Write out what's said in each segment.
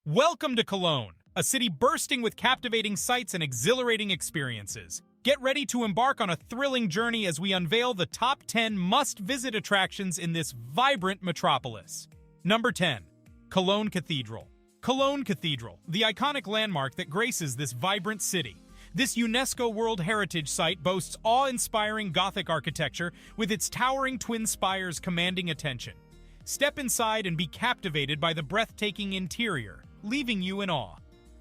Welcome to Cologne, a city bursting with captivating sights and exhilarating experiences. Get ready to embark on a thrilling journey as we unveil the top 10 must-visit attractions in this vibrant metropolis. Number 10. Cologne Cathedral. Cologne Cathedral, the iconic landmark that graces this vibrant city. This UNESCO World Heritage Site boasts awe-inspiring Gothic architecture with its towering twin spires commanding attention. Step inside and be captivated by the breathtaking interior, leaving you in awe.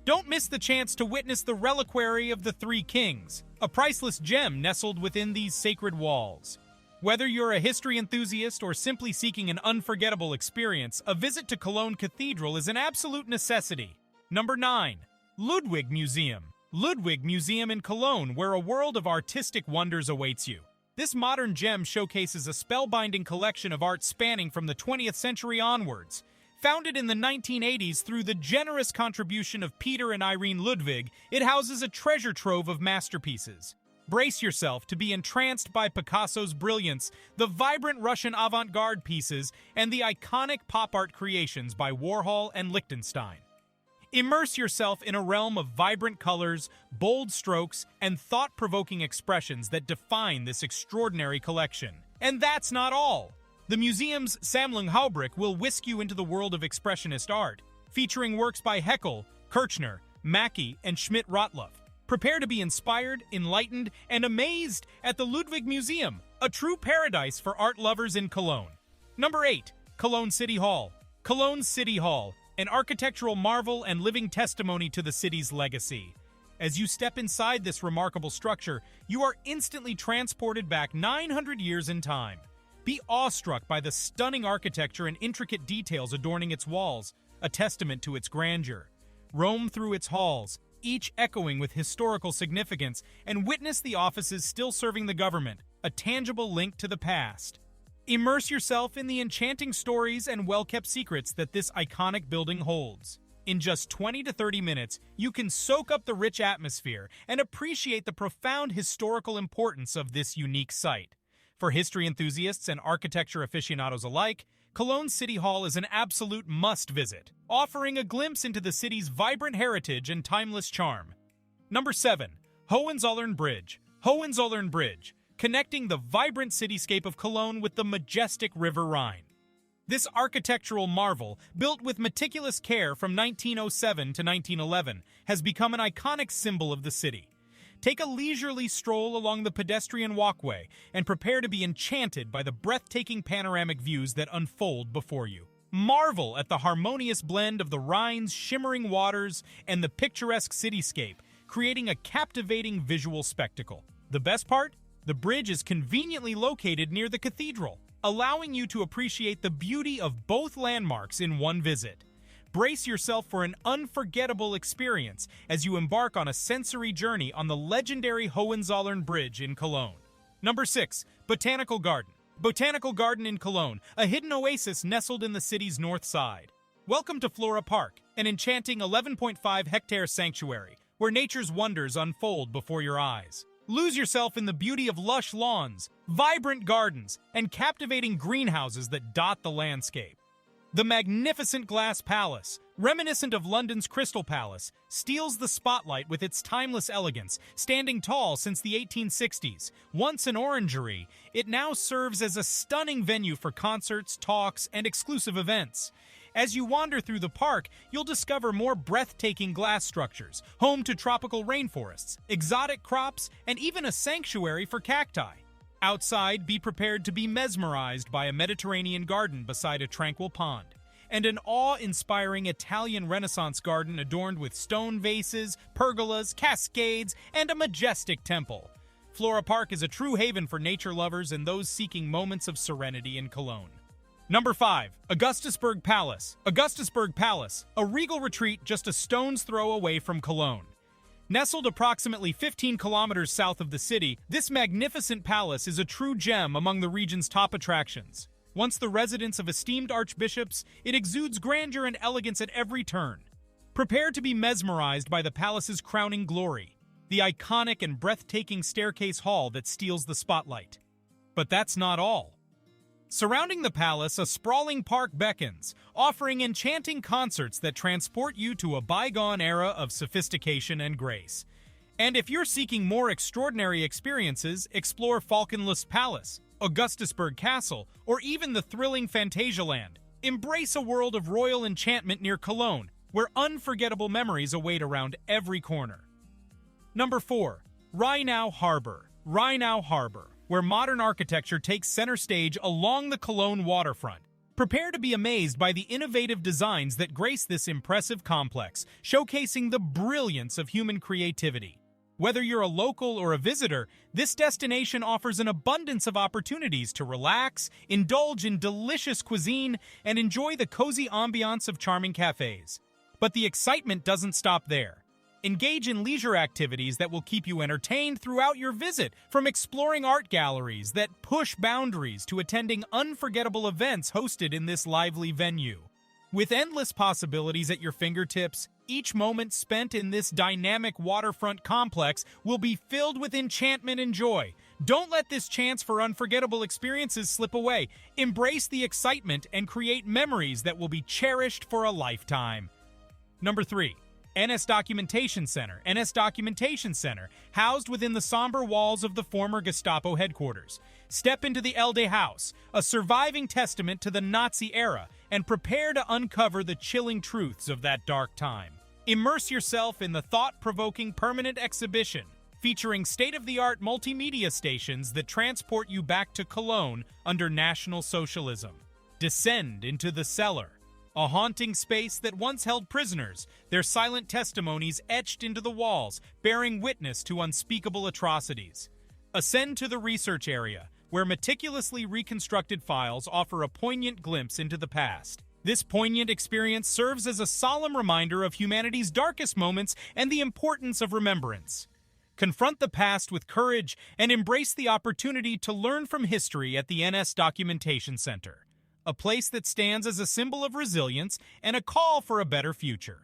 Don't miss the chance to witness the reliquary of the Three Kings, a priceless gem nestled within these sacred walls. Whether you're a history enthusiast or simply seeking an unforgettable experience, a visit to Cologne Cathedral is an absolute necessity. Number 9. Ludwig Museum. Ludwig Museum in Cologne, where a world of artistic wonders awaits you. This modern gem showcases a spellbinding collection of art spanning from the 20th century onwards. Founded in the 1980s through the generous contribution of Peter and Irene Ludwig, it houses a treasure trove of masterpieces. Brace yourself to be entranced by Picasso's brilliance, the vibrant Russian avant-garde pieces, and the iconic pop art creations by Warhol and Lichtenstein. Immerse yourself in a realm of vibrant colors, bold strokes, and thought-provoking expressions that define this extraordinary collection. And that's not all! The museum's Sammlung will whisk you into the world of expressionist art, featuring works by Haeckel, Kirchner, Mackie, and Schmidt-Rottluff. Prepare to be inspired, enlightened, and amazed at the Ludwig Museum, a true paradise for art lovers in Cologne. Number 8. Cologne City Hall. Cologne City Hall, an architectural marvel and living testimony to the city's legacy. As you step inside this remarkable structure, you are instantly transported back 900 years in time. Be awestruck by the stunning architecture and intricate details adorning its walls, a testament to its grandeur. Roam through its halls, each echoing with historical significance, and witness the offices still serving the government, a tangible link to the past. Immerse yourself in the enchanting stories and well-kept secrets that this iconic building holds. In just 20 to 30 minutes, you can soak up the rich atmosphere and appreciate the profound historical importance of this unique site. For history enthusiasts and architecture aficionados alike, Cologne City Hall is an absolute must-visit, offering a glimpse into the city's vibrant heritage and timeless charm. Number 7. Hohenzollern Bridge. Hohenzollern Bridge, connecting the vibrant cityscape of Cologne with the majestic River Rhine. This architectural marvel, built with meticulous care from 1907 to 1911, has become an iconic symbol of the city. Take a leisurely stroll along the pedestrian walkway and prepare to be enchanted by the breathtaking panoramic views that unfold before you. Marvel at the harmonious blend of the Rhine's shimmering waters and the picturesque cityscape, creating a captivating visual spectacle. The best part? The bridge is conveniently located near the cathedral, allowing you to appreciate the beauty of both landmarks in one visit. Brace yourself for an unforgettable experience as you embark on a sensory journey on the legendary Hohenzollern Bridge in Cologne. Number 6. Botanical Garden. Botanical Garden in Cologne, a hidden oasis nestled in the city's north side. Welcome to Flora Park, an enchanting 11.5-hectare sanctuary where nature's wonders unfold before your eyes. Lose yourself in the beauty of lush lawns, vibrant gardens, and captivating greenhouses that dot the landscape. The magnificent glass palace, reminiscent of London's Crystal Palace, steals the spotlight with its timeless elegance. Standing tall since the 1860s, once an orangery, it now serves as a stunning venue for concerts, talks, and exclusive events. As you wander through the park, you'll discover more breathtaking glass structures, home to tropical rainforests, exotic crops, and even a sanctuary for cacti. Outside, be prepared to be mesmerized by a Mediterranean garden beside a tranquil pond, and an awe-inspiring Italian Renaissance garden adorned with stone vases, pergolas, cascades, and a majestic temple. Flora Park is a true haven for nature lovers and those seeking moments of serenity in Cologne. Number 5. Augustusburg Palace. Augustusburg Palace, a regal retreat just a stone's throw away from Cologne. Nestled approximately 15 kilometers south of the city, this magnificent palace is a true gem among the region's top attractions. Once the residence of esteemed archbishops, it exudes grandeur and elegance at every turn. Prepare to be mesmerized by the palace's crowning glory, the iconic and breathtaking staircase hall that steals the spotlight. But that's not all. Surrounding the palace, a sprawling park beckons, offering enchanting concerts that transport you to a bygone era of sophistication and grace. And if you're seeking more extraordinary experiences, explore Falkenlust Palace, Augustusburg Castle, or even the thrilling Phantasialand. Embrace a world of royal enchantment near Cologne, where unforgettable memories await around every corner. Number 4. Rheinau Harbour. Rheinau Harbour, where modern architecture takes center stage along the Cologne waterfront. Prepare to be amazed by the innovative designs that grace this impressive complex, showcasing the brilliance of human creativity. Whether you're a local or a visitor, this destination offers an abundance of opportunities to relax, indulge in delicious cuisine, and enjoy the cozy ambiance of charming cafes. But the excitement doesn't stop there. Engage in leisure activities that will keep you entertained throughout your visit, from exploring art galleries that push boundaries to attending unforgettable events hosted in this lively venue. With endless possibilities at your fingertips, each moment spent in this dynamic waterfront complex will be filled with enchantment and joy. Don't let this chance for unforgettable experiences slip away. Embrace the excitement and create memories that will be cherished for a lifetime. Number 3. NS Documentation Center. NS Documentation Center, housed within the somber walls of the former Gestapo headquarters. Step into the Elde House, a surviving testament to the Nazi era, and prepare to uncover the chilling truths of that dark time. Immerse yourself in the thought-provoking permanent exhibition, featuring state-of-the-art multimedia stations that transport you back to Cologne under National Socialism. Descend into the cellar, a haunting space that once held prisoners, their silent testimonies etched into the walls, bearing witness to unspeakable atrocities. Ascend to the research area, where meticulously reconstructed files offer a poignant glimpse into the past. This poignant experience serves as a solemn reminder of humanity's darkest moments and the importance of remembrance. Confront the past with courage and embrace the opportunity to learn from history at the NS Documentation Center, a place that stands as a symbol of resilience and a call for a better future.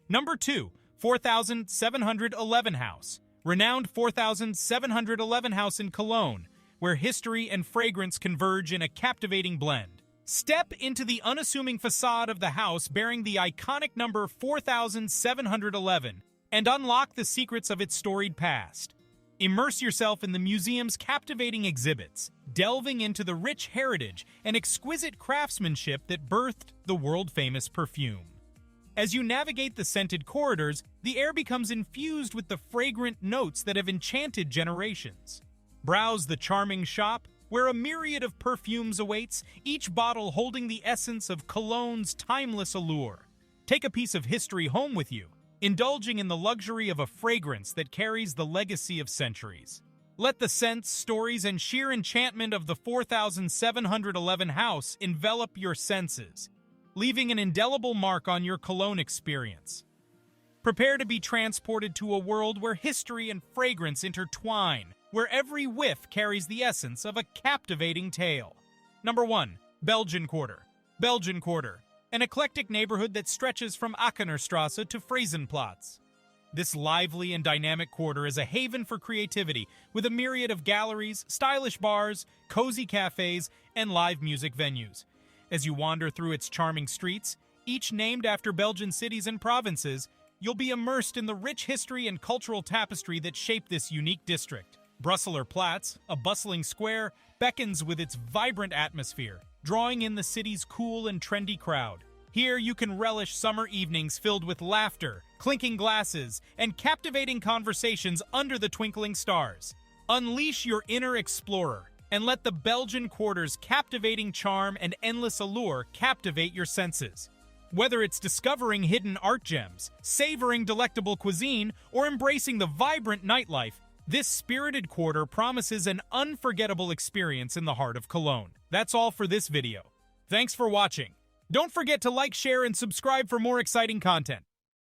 Number 2. 4711 House. Renowned 4711 House in Cologne, where history and fragrance converge in a captivating blend. Step into the unassuming facade of the house bearing the iconic number 4711 and unlock the secrets of its storied past. Immerse yourself in the museum's captivating exhibits, delving into the rich heritage and exquisite craftsmanship that birthed the world-famous perfume. As you navigate the scented corridors, the air becomes infused with the fragrant notes that have enchanted generations. Browse the charming shop, where a myriad of perfumes awaits, each bottle holding the essence of Cologne's timeless allure. Take a piece of history home with you, indulging in the luxury of a fragrance that carries the legacy of centuries. Let the scents, stories, and sheer enchantment of the 4711 house envelop your senses, leaving an indelible mark on your Cologne experience. Prepare to be transported to a world where history and fragrance intertwine, where every whiff carries the essence of a captivating tale. Number 1. Belgian Quarter. Belgian Quarter, an eclectic neighborhood that stretches from Aachenerstrasse to Friesenplatz. This lively and dynamic quarter is a haven for creativity, with a myriad of galleries, stylish bars, cozy cafes, and live music venues. As you wander through its charming streets, each named after Belgian cities and provinces, you'll be immersed in the rich history and cultural tapestry that shape this unique district. Brusseler Platz, a bustling square, beckons with its vibrant atmosphere, drawing in the city's cool and trendy crowd. Here you can relish summer evenings filled with laughter, clinking glasses, and captivating conversations under the twinkling stars. Unleash your inner explorer and let the Belgian Quarter's captivating charm and endless allure captivate your senses. Whether it's discovering hidden art gems, savoring delectable cuisine, or embracing the vibrant nightlife, this spirited quarter promises an unforgettable experience in the heart of Cologne. That's all for this video. Thanks for watching. Don't forget to like, share, and subscribe for more exciting content.